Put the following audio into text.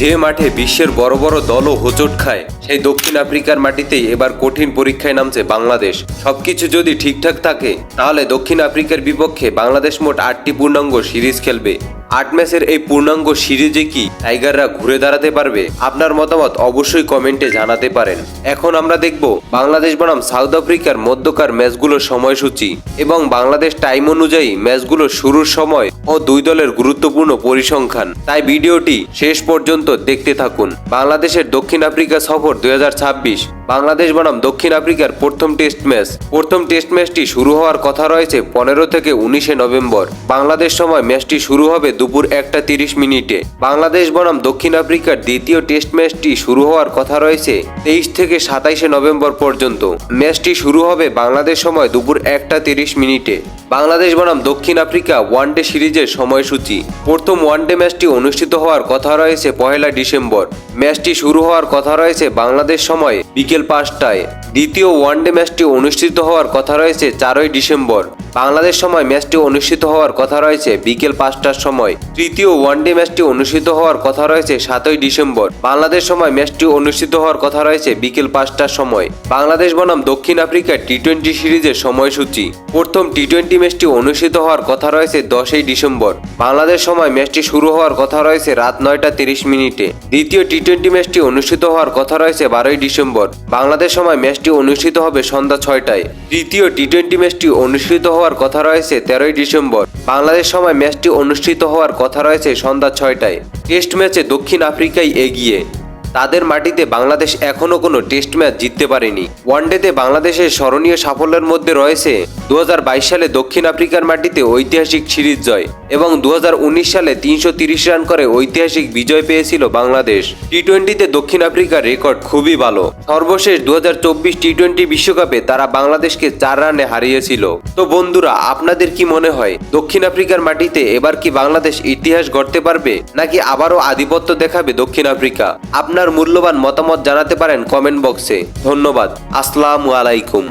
যে মাঠে বিশ্বের বড় বড় দলও হোঁচট খায় সেই দক্ষিণ আফ্রিকার মাটিতেই এবার কঠিন পরীক্ষায় নামছে বাংলাদেশ। সবকিছু যদি ঠিকঠাক থাকে তাহলে দক্ষিণ আফ্রিকার বিপক্ষে বাংলাদেশ মোট 8টি পূর্ণাঙ্গ সিরিজ খেলবে। 8 ম্যাচের এই পূর্ণাঙ্গ সিরিজে কি টাইগাররা ঘুরে দাঁড়াতে পারবে? আপনার মতামত অবশ্যই কমেন্টে জানাতে পারেন। এখন আমরা দেখব বাংলাদেশ বনাম সাউথ আফ্রিকার মধ্যকার ম্যাচগুলোর সময়সূচি এবং বাংলাদেশ টাইম অনুযায়ী ম্যাচগুলো শুরুর সময় ও দুই দলের গুরুত্বপূর্ণ পরিসংখ্যান। তাই ভিডিওটি শেষ পর্যন্ত দেখতে থাকুন। বাংলাদেশের দক্ষিণ আফ্রিকা সফর 2026, বাংলাদেশ বনাম দক্ষিণ আফ্রিকার প্রথম টেস্ট ম্যাচ। প্রথম টেস্ট ম্যাচটি শুরু হওয়ার কথা রয়েছে 15 থেকে 19 নভেম্বর। বাংলাদেশ সময় ম্যাচটি শুরু হবে দুপুর 1টা 30 মিনিটে। বাংলাদেশ বনাম দক্ষিণ আফ্রিকার দ্বিতীয় টেস্ট ম্যাচটি শুরু হওয়ার কথা রয়েছে 23 থেকে 27 নভেম্বর পর্যন্ত। ম্যাচটি শুরু হবে বাংলাদেশ সময় দুপুর 1টা 30 মিনিটে। বাংলাদেশ বনাম দক্ষিণ আফ্রিকা ওয়ানডে সিরিজের সময়সূচি। প্রথম ওয়ানডে ম্যাচটি অনুষ্ঠিত হওয়ার কথা রয়েছে 1 ডিসেম্বর। ম্যাচটি শুরু হওয়ার কথা রয়েছে বাংলাদেশ সময় বিকেল 5টায়। দ্বিতীয় ওয়ানডে ম্যাচটি অনুষ্ঠিত হওয়ার কথা রয়েছে 4 ডিসেম্বর। বাংলাদেশ সময় ম্যাচটি অনুষ্ঠিত হওয়ার কথা রয়েছে বিকেল 5টার সময়। তৃতীয় ওয়ানডে ম্যাচটি অনুষ্ঠিত হওয়ার কথা রয়েছে 7 ডিসেম্বর। বাংলাদেশ সময় ম্যাচটি অনুষ্ঠিত হওয়ার কথা রয়েছে বিকেল 5টার সময়। বাংলাদেশ বনাম দক্ষিণ আফ্রিকার টি-20 সিরিজের সময়সূচি। প্রথম টি-20 ম্যাচটি অনুষ্ঠিত হওয়ার কথা রয়েছে 10 ডিসেম্বর। বাংলাদেশ সময় ম্যাচটি শুরু হওয়ার কথা রয়েছে রাত 9টা 30 মিনিটে। দ্বিতীয় টি-20 ম্যাচটি অনুষ্ঠিত হওয়ার কথা রয়েছে 12 ডিসেম্বর। বাংলাদেশ সময় ম্যাচটি অনুষ্ঠিত হবে সন্ধ্যা 6টায়। তৃতীয় টি-20 ম্যাচটি অনুষ্ঠিত হওয়ার কথা রয়েছে 13 ডিসেম্বর। বাংলাদেশ সময় ম্যাচটি অনুষ্ঠিত হওয়ার কথা রয়েছে সন্ধ্যা 6টায়। টেস্ট ম্যাচে দক্ষিণ আফ্রিকাই এগিয়ে। তাদের মাটিতে বাংলাদেশ এখনও কোনো টেস্ট ম্যাচ জিততে পারেনি। ওয়ানডেতে বাংলাদেশের স্মরণীয় সাফল্যের মধ্যে রয়েছে 2022 সালে দক্ষিণ আফ্রিকার মাটিতে ঐতিহাসিক সিরিজ জয় এবং 2019 সালে 330 রান করে ঐতিহাসিক বিজয় পেয়েছিল বাংলাদেশ। টি-20তে দক্ষিণ আফ্রিকার রেকর্ড খুবই ভালো। সর্বশেষ 2024 টি-20 বিশ্বকাপে তারা বাংলাদেশকে 4 রানে হারিয়েছিল। তো বন্ধুরা, আপনাদের কি মনে হয় দক্ষিণ আফ্রিকার মাটিতে এবার কি বাংলাদেশ ইতিহাস গড়তে পারবে নাকি আবারও আধিপত্য দেখাবে দক্ষিণ আফ্রিকা? আপনার মূল্যবান মতামত জানাতে পারেন কমেন্ট বক্সে। ধন্যবাদ। আসসালামু আলাইকুম।